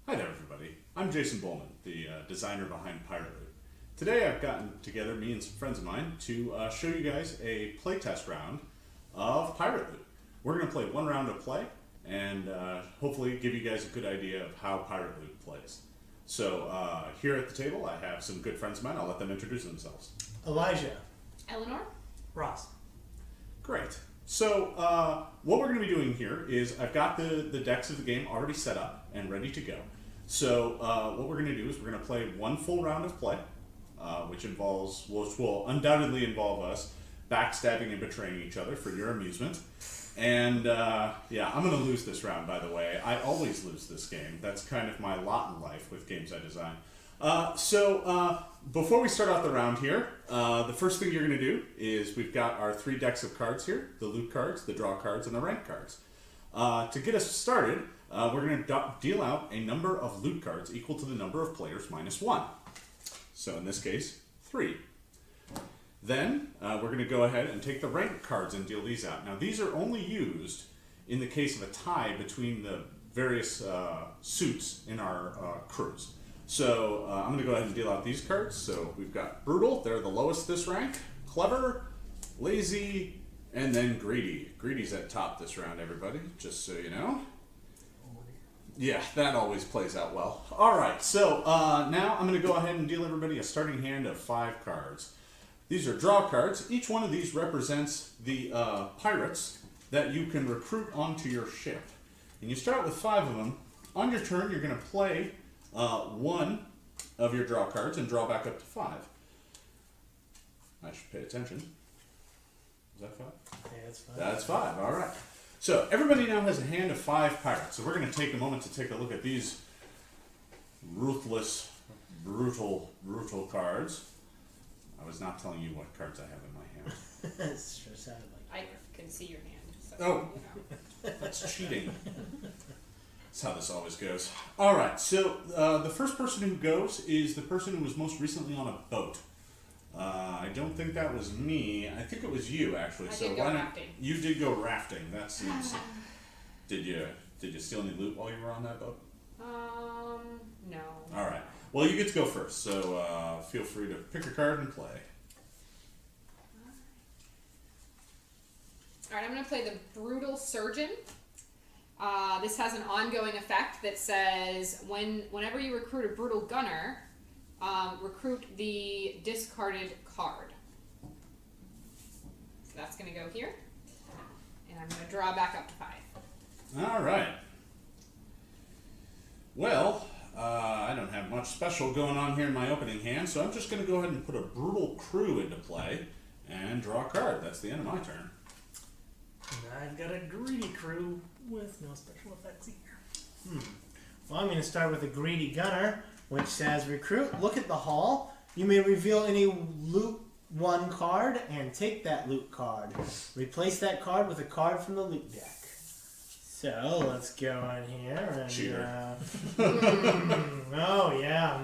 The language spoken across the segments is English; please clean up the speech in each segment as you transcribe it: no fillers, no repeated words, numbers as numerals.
Hi there, everybody. I'm Jason Bowman, the designer behind Pirate Loot. Today I've gotten together, me and some friends of mine, to show you guys a playtest round of Pirate Loot. We're going to play one round of play and hopefully give you guys a good idea of how Pirate Loot plays. So here at the table I have some good friends of mine. I'll let them introduce themselves. Elijah. Eleanor? Ross. Great. So what we're going to be doing here is I've got the decks of the game already set up and ready to go. So what we're going to do is we're going to play one full round of play, which will undoubtedly involve us backstabbing and betraying each other for your amusement. And yeah, I'm going to lose this round, by the way. I always lose this game. That's kind of my lot in life with games I design. Before we start off the round here, the first thing you're going to do is we've got our 3 decks of cards here, the loot cards, the draw cards, and the rank cards. To get us started, we're going to deal out a number of loot cards equal to the number of players minus 1. So in this case, 3. Then we're going to go ahead and take the rank cards and deal these out. Now these are only used in the case of a tie between the various suits in our crews. So I'm going to go ahead and deal out these cards. So we've got Brutal, they're the lowest this rank, Clever, Lazy, and then Greedy. Greedy's at top this round, everybody, just so you know. Yeah, that always plays out well. Alright, so now I'm going to go ahead and deal everybody a starting hand of 5 cards. These are draw cards. Each one of these represents the pirates that you can recruit onto your ship. And you start with 5 of them. On your turn, you're going to play 1 of your draw cards and draw back up to 5. I should pay attention. Is that 5? Yeah, that's 5. That's 5, alright. So everybody now has a hand of 5 pirates. So we're going to take a moment to take a look at these ruthless, brutal cards. I was not telling you what cards I have in my hand. That sure sounded like I can see your hand. So, Oh. That's cheating. That's how this always goes. Alright, so the first person who goes is the person who was most recently on a boat. I don't think that was me. I think it was you, actually. I did go rafting. You did go rafting. That seems... Did you steal any loot while you were on that boat? No. Alright. Well, you get to go first, so feel free to pick a card and play. Alright, I'm going to play the Brutal Surgeon. This has an ongoing effect that says whenever you recruit a Brutal Gunner, recruit the discarded card. So that's going to go here. And I'm going to draw back up to 5. Alright. Well, I don't have much special going on here in my opening hand, so I'm just going to go ahead and put a Brutal Crew into play and draw a card. That's the end of my turn. And I've got a Greedy Crew with no special effects here. Well, I'm going to start with a Greedy Gunner, which says, recruit, look at the haul. You may reveal any loot 1 card and take that loot card. Replace that card with a card from the loot deck. So let's go in here and Cheater. oh yeah,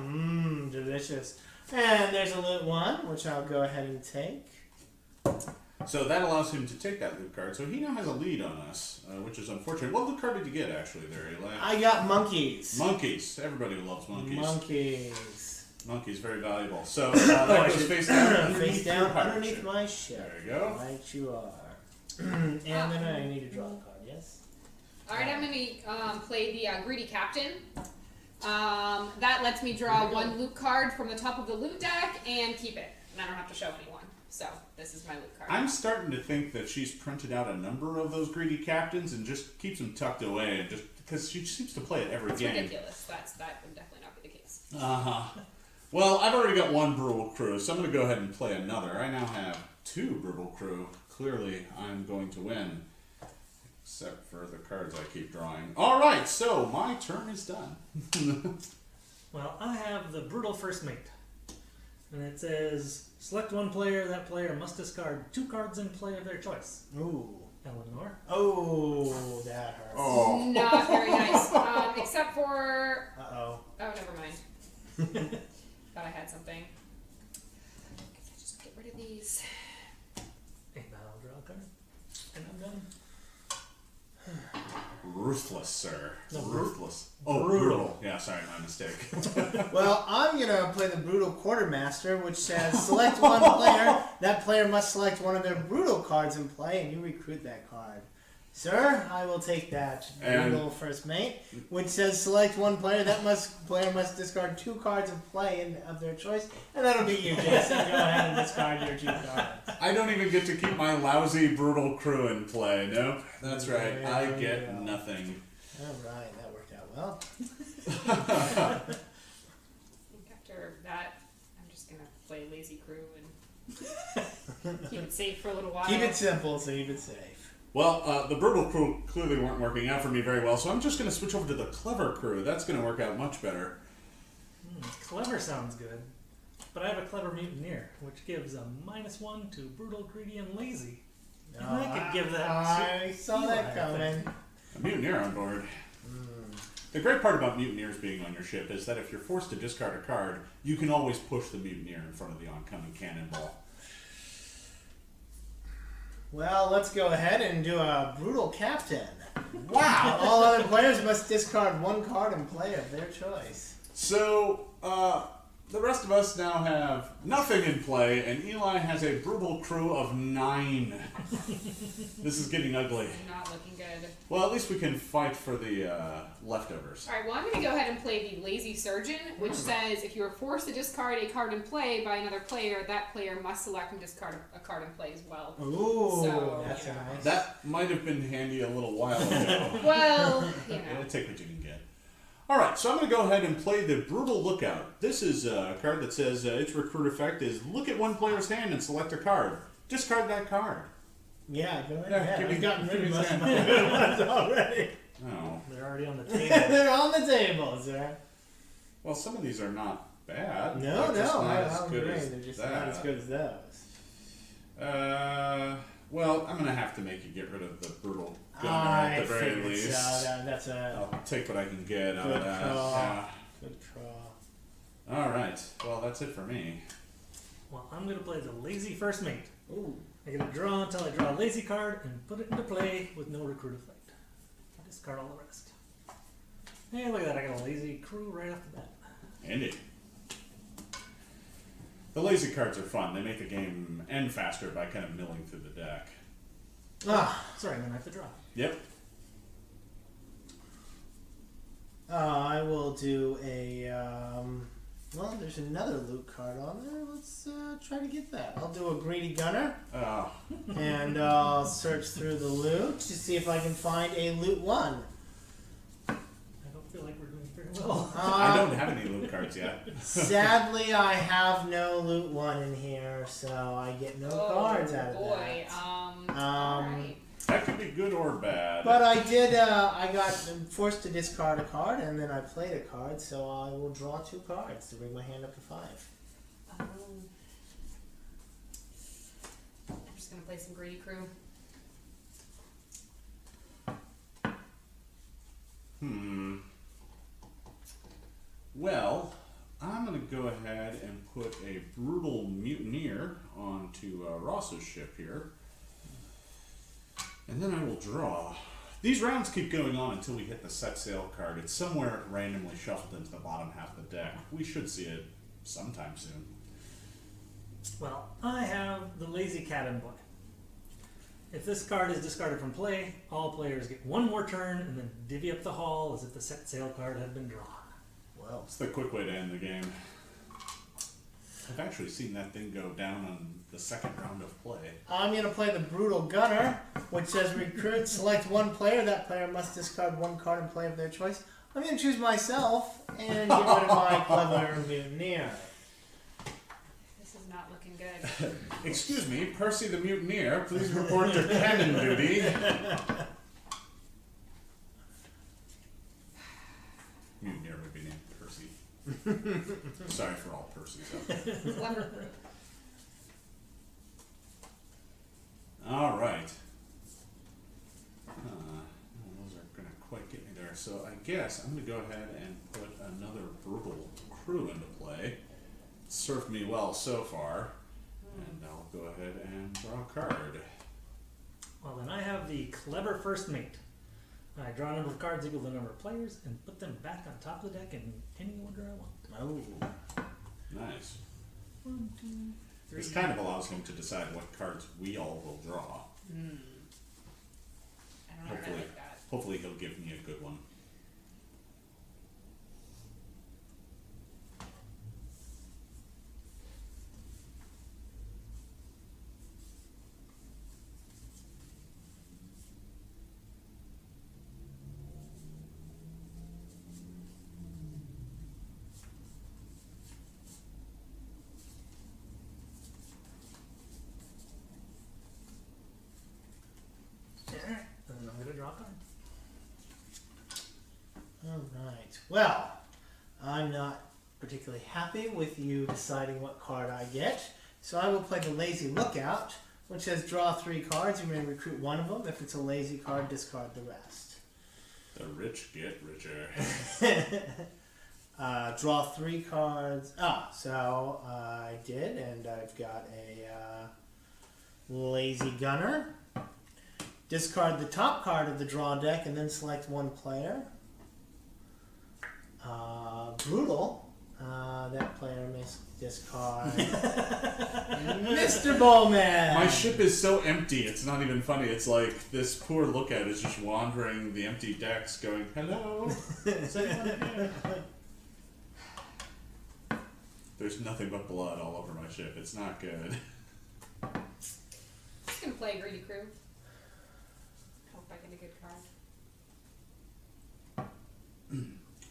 delicious. And there's a loot 1, which I'll go ahead and take. So that allows him to take that loot card. So he now has a lead on us, which is unfortunate. What loot card did you get, actually, there, Eli? I got monkeys. Monkeys. Everybody loves monkeys. Monkeys. Monkeys, very valuable. So that goes face down. Face down your pirate underneath ship. my ship. There you go. Right you are. And then I need to draw a card, yes? Alright, I'm going to play the Greedy Captain. That lets me draw 1 loot card from the top of the loot deck and keep it. And I don't have to show anyone. So, this is my loot card. I'm starting to think that she's printed out a number of those greedy captains and just keeps them tucked away, and just because she seems to play it every game. It's ridiculous. That would definitely not be the case. Well, I've already got 1 Brutal Crew, so I'm going to go ahead and play another. I now have 2 Brutal Crew. Clearly, I'm going to win. Except for the cards I keep drawing. Alright, so my turn is done. Well, I have the Brutal First Mate. And it says, select 1 player. That player must discard 2 cards in play of their choice. Ooh. Eleanor. Oh, that hurts. Oh. Not very nice. Except for... Uh-oh. Oh, never mind. Thought I had something. Guess I just get rid of these. And I'll draw a card. And I'm done. ruthless, sir. No, Ruthless. brutal. Yeah, sorry, my mistake. Well, I'm going to play the Brutal Quartermaster, which says select one player. That player must select one of their Brutal cards in play, and you recruit that card. Sir, I will take that Brutal First Mate, which says select one player. That player must discard 2 cards of play of their choice, and that'll be you, Jason. Go ahead and discard your 2 cards. I don't even get to keep my lousy brutal crew in play. Nope, that's right. I get nothing. All right, that worked out well. I think after that, I'm just gonna play Lazy Crew and keep it safe for a little while. Keep it simple, so keep it safe. Well, the brutal crew clearly weren't working out for me very well, so I'm just going to switch over to the clever crew. That's going to work out much better. Clever sounds good. But I have a clever mutineer, which gives a -1 to brutal, greedy, and lazy. And I could give that I saw Eli, that coming. A mutineer on board. The great part about mutineers being on your ship is that if you're forced to discard a card, you can always push the mutineer in front of the oncoming cannonball. Well, let's go ahead and do a Brutal Captain. Wow! All other players must discard 1 card in play of their choice. So, the rest of us now have nothing in play, and Eli has a brutal crew of 9. This is getting ugly. Not looking good. Well, at least we can fight for the leftovers. Alright, well, I'm going to go ahead and play the Lazy Surgeon, which says if you are forced to discard a card in play by another player, that player must select and discard a card in play as well. Ooh, So, that's yeah. nice. That might have been handy a little while ago. Well, you know. Take what you can get. Alright, so I'm going to go ahead and play the Brutal Lookout. This is a card that says its recruit effect is look at one player's hand and select a card. Discard that card. Yeah, go Yeah, ahead. give me- I've gotten rid give of me most of that. my good ones already. Oh. They're already on the table. They're on the table, sir. Well, some of these are not bad. No, They're just no, not I as good agree. as They're just that. not as good as those. Well, I'm going to have to make you get rid of the Brutal Gunner I at the very figured least. so. That's a I'll take what I can get out of Good that. call. Yeah. good draw. Alright, well, that's it for me. Well, I'm going to play the Lazy First Mate. Ooh. I get a draw until I draw a lazy card and put it into play with no recruit effect. Discard all the rest. Hey, look at that. I got a lazy crew right off the bat. Indeed. The lazy cards are fun. They make the game end faster by kind of milling through the deck. Ah, Sorry, I'm going to have to draw. Yep. I will do a. Well, there's another loot card on there. Let's try to get that. I'll do a Greedy Gunner, Oh, and I'll search through the loot to see if I can find a Loot 1. I don't feel like we're doing very well. I don't have any loot cards yet. Sadly, I have no Loot 1 in here, so I get no cards out of boy. that. Alright. That could be good or bad. But I did, I got forced to discard a card, and then I played a card, so I will draw 2 cards to bring my hand up to 5. I'm just going to play some Greedy Crew. Well, I'm going to go ahead and put a Brutal Mutineer onto Ross's ship here. And then I will draw. These rounds keep going on until we hit the set sail card. It's somewhere randomly shuffled into the bottom half of the deck. We should see it sometime soon. Well, I have the Lazy Cat in play. If this card is discarded from play, all players get 1 more turn and then divvy up the haul as if the set sail card had been drawn. Well, It's the quick way to end the game. I've actually seen that thing go down on the second round of play. I'm going to play the Brutal Gunner, which says recruit, select 1 player. That player must discard 1 card in play of their choice. I'm going to choose myself and get rid of my Clever Mutineer. This is not looking good. Excuse me, Percy the Mutineer, please report to cannon duty. Mutineer would be named Percy. Sorry for all Percys out there. Clever Crew. Alright. Those are going to quite get me there. So I guess I'm going to go ahead and put another Brutal Crew into play. It's served me well so far. And I'll go ahead and draw a card. Well, then I have the Clever First Mate. I draw a number of cards equal to the number of players and put them back on top of the deck in any order I want. Oh. Nice. 1, 2, 3. This kind of allows him to decide what cards we all will draw. I don't know if I Hopefully, like that. hopefully he'll give me a good one. And I'm going to draw a card. Alright. Well, I'm not particularly happy with you deciding what card I get, so I will play the Lazy Lookout, which says draw 3 cards. You may recruit one of them. If it's a lazy card, discard the rest. The rich get richer. Draw 3 cards. So I did, and I've got a Lazy Gunner. Discard the top card of the draw deck and then select one player. Brutal. That player may discard Mr. Bowman. My ship is so empty, it's not even funny. It's like this poor lookout is just wandering the empty decks going, hello. Is anyone here? There's nothing but blood all over my ship. It's not good. Just gonna play Greedy Crew. Hope I get a good card.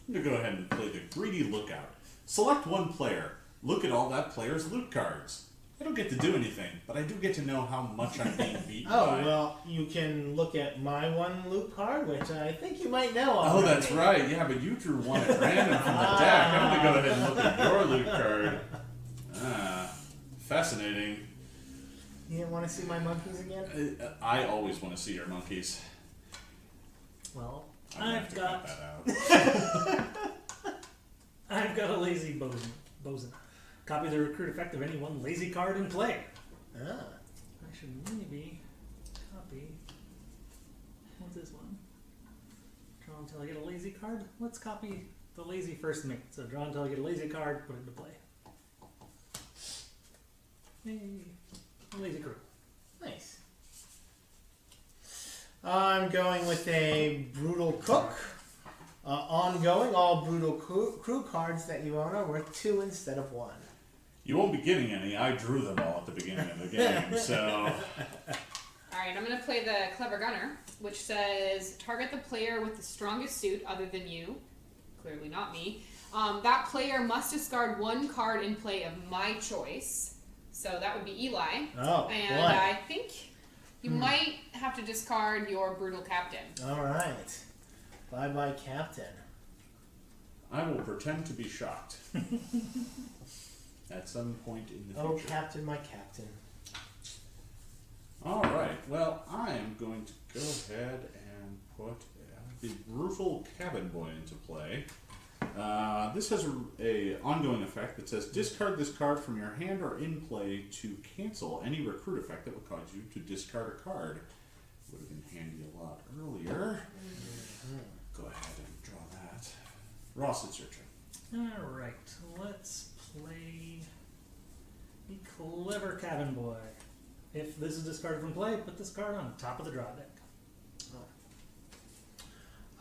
I'm going to go ahead and play the Greedy Lookout. Select one player. Look at all that player's loot cards. I don't get to do anything, but I do get to know how much I'm being beaten by. Well, you can look at my one loot card, which I think you might know Oh, already. that's right. Yeah, but you drew one at random from the deck. I'm going to go ahead and look at your loot card. Fascinating. You didn't want to see my monkeys again? I always want to see your monkeys. Well, I'm gonna have I've to got cut that out. a lazy bosun. Copy the recruit effect of any one lazy card in play. Ah. I should maybe copy. What's this one? Draw until I get a lazy card. Let's copy the lazy first mate. So draw until I get a lazy card, put it into play. Hey, lazy crew. Nice. I'm going with a Brutal Cook. Ongoing, all Brutal Crew cards that you own are worth 2 instead of 1. You won't be getting any. I drew them all at the beginning of the game, so... Alright, I'm gonna play the Clever Gunner, which says target the player with the strongest suit other than you. Clearly not me. That player must discard 1 card in play of my choice. So that would be Eli. Oh, And boy. I think you might have to discard your Brutal Captain. Alright. Bye-bye, Captain. I will pretend to be shocked. At some point in the Oh, future. Captain, my Captain. Alright, well, I am going to go ahead and put the Brutal Cabin Boy into play. This has a ongoing effect that says discard this card from your hand or in play to cancel any recruit effect that would cause you to discard a card. Would have been handy a lot earlier. Go ahead and draw that. Ross, it's your turn. Alright, let's play the Clever Cabin Boy. If this is discarded from play, put this card on top of the draw deck.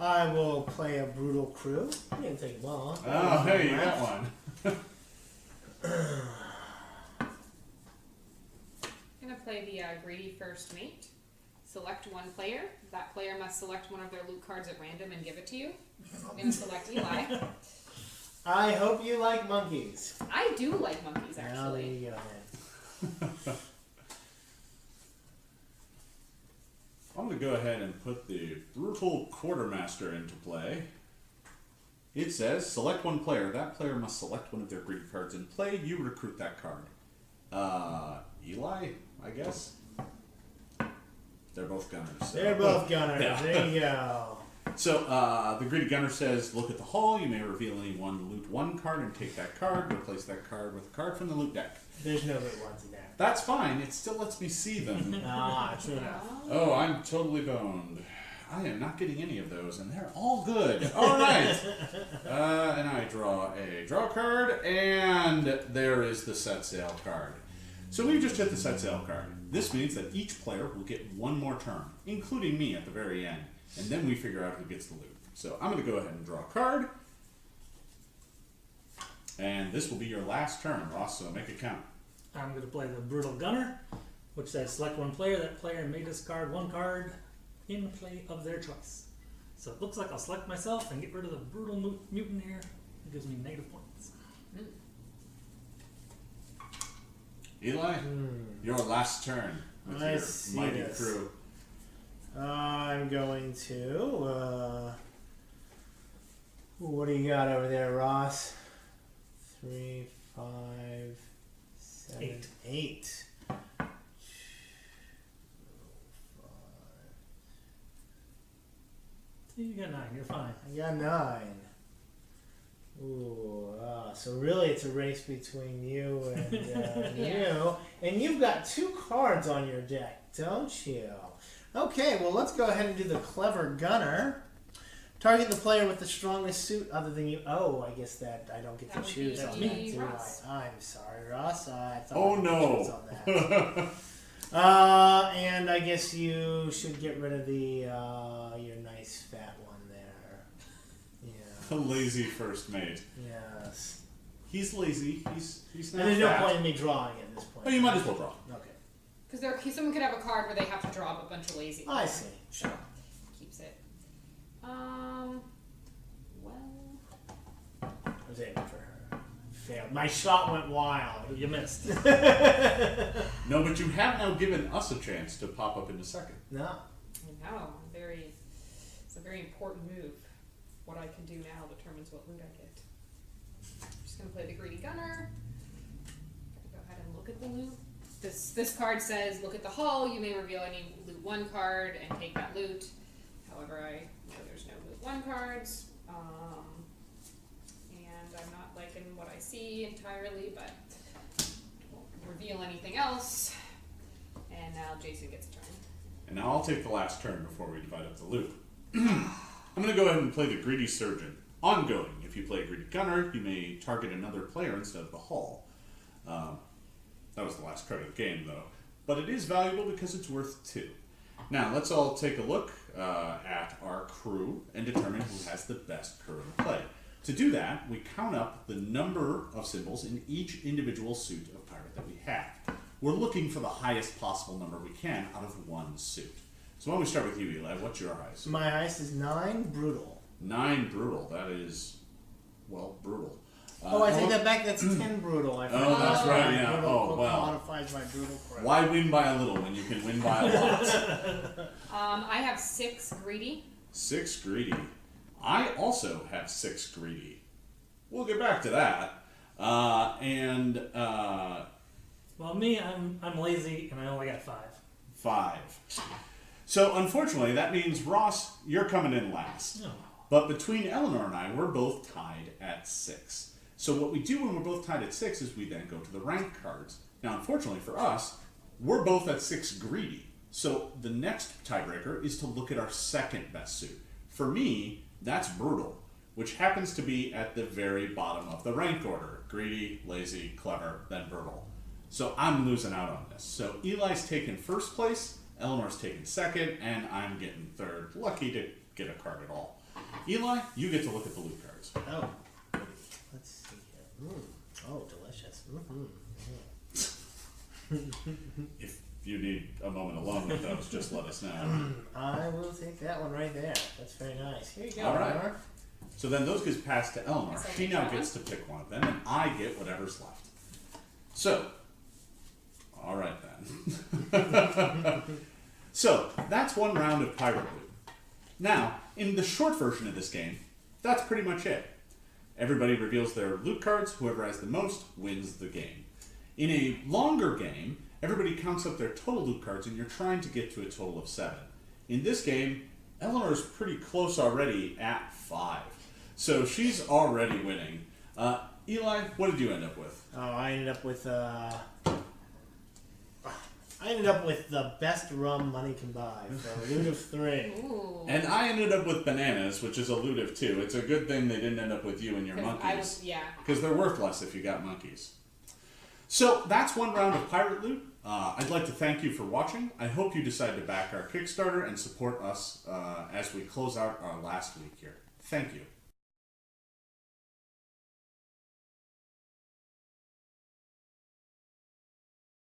I will play a Brutal Crew. It didn't take long. Oh, hey, you got one. I'm gonna play the Greedy First Mate. Select 1 player. That player must select one of their loot cards at random and give it to you. I'm gonna select Eli. I hope you like monkeys. I do like monkeys, Now there actually. you go, then. I'm going to go ahead and put the Brutal Quartermaster into play. It says, select 1 player. That player must select one of their greedy cards in play. You recruit that card. Eli, I guess? They're both gunners. So. They're both gunners. Yeah. There you go. So, the Greedy Gunner says, look at the hall. You may reveal any one loot 1 card and take that card. Replace that card with a card from the loot deck. There's no good ones in there. That's fine. It still lets me see them. Ah, true enough. Oh, I'm totally boned. I am not getting any of those, and they're all good. All right. And I draw a draw card, and there is the set sail card. So we've just hit the set sail card. This means that each player will get one more turn, including me at the very end, and then we figure out who gets the loot. So I'm going to go ahead and draw a card, and this will be your last turn, Ross, so make it count. I'm going to play the Brutal Gunner, which says select one player. That player may discard one card in play of their choice. So it looks like I'll select myself and get rid of the Brutal Mutant here. It gives me negative points. Eli, your last turn with I your see mighty this. crew. I'm going to. What do you got over there, Ross? 3, 5, 7, 8. You got 9. You're fine. I got 9. Ooh, so really it's a race between you and you. And you've got 2 cards on your deck, don't you? Okay, well let's go ahead and do the Clever Gunner. Target the player with the strongest suit other than you. Oh, I guess that I don't get to choose on that, do Ross. I? I'm sorry, Ross. I thought Oh I could no. choose on that. And I guess you should get rid of the your nice fat one there. The lazy first mate. Yes. He's lazy. He's not And there's no fat. point in me drawing at this point. Oh, you might as well draw. Okay. Because someone could have a card where they have to draw up a bunch of lazy. I see. Sure. Keeps it. Well. I was aiming for her. Failed. My shot went wild. You missed. No, but you have now given us a chance to pop up into second. No. I know. It's a very important move. What I can do now determines what loot I get. I'm just gonna play the Greedy Gunner. Gotta go ahead and look at the loot. This card says, look at the hull. You may reveal any loot 1 card and take that loot. However, I know there's no loot 1 cards. And I'm not liking what I see entirely, but won't reveal anything else. And now Jason gets a turn. And now I'll take the last turn before we divide up the loot. I'm going to go ahead and play the Greedy Surgeon. Ongoing. If you play a Greedy Gunner, you may target another player instead of the hull. That was the last card of the game, though. But it is valuable because it's worth 2. Now, let's all take a look at our crew and determine who has the best crew in play. To do that, we count up the number of symbols in each individual suit of pirate that we have. We're looking for the highest possible number we can out of one suit. So why don't we start with you, Eli? What's your highest? My highest is 9 Brutal. 9 Brutal. That is, well, brutal. I take that back. That's 10 Brutal. I forgot. that's right, yeah. Brutal Oh, wow. modifies my Brutal credit. Why win by a little when you can win by a lot? I have 6 Greedy. 6 Greedy. I also have 6 Greedy. We'll get back to that. Well, me, I'm lazy and I only got 5. 5. So, unfortunately, that means, Ross, you're coming in last. No. But between Eleanor and I, we're both tied at 6. So what we do when we're both tied at 6 is we then go to the rank cards. Now, unfortunately for us, we're both at 6 Greedy. So the next tiebreaker is to look at our second best suit. For me, that's Brutal, which happens to be at the very bottom of the rank order. Greedy, Lazy, Clever, then Brutal. So I'm losing out on this. So Eli's taking first place, Eleanor's taking second, and I'm getting third. Lucky to get a card at all. Eli, you get to look at the loot cards. Oh. Let's see here. Oh, delicious. If you need a moment alone with those, just let us know. I will take that one right there. That's very nice. Here you go, All right. Eleanor. So then those get passed to Eleanor. Yes, I She get now that gets to pick one of them, and I get whatever's left. So, all right then. So, that's one round of Pirate Loot. Now, in the short version of this game, that's pretty much it. Everybody reveals their loot cards. Whoever has the most wins the game. In a longer game, everybody counts up their total loot cards, and you're trying to get to a total of 7. In this game, Eleanor's pretty close already at 5. So she's already winning. Eli, what did you end up with? Oh, I ended up with I ended up with the best rum money can buy for a loot of 3. Ooh. And I ended up with bananas, which is a loot of 2. It's a good thing they didn't end up with you and your 'Cause monkeys. yeah. Because they're worth less if you got monkeys. So that's one round of Pirate Loot. I'd like to thank you for watching. I hope you decide to back our Kickstarter and support us as we close out our last week here. Thank you.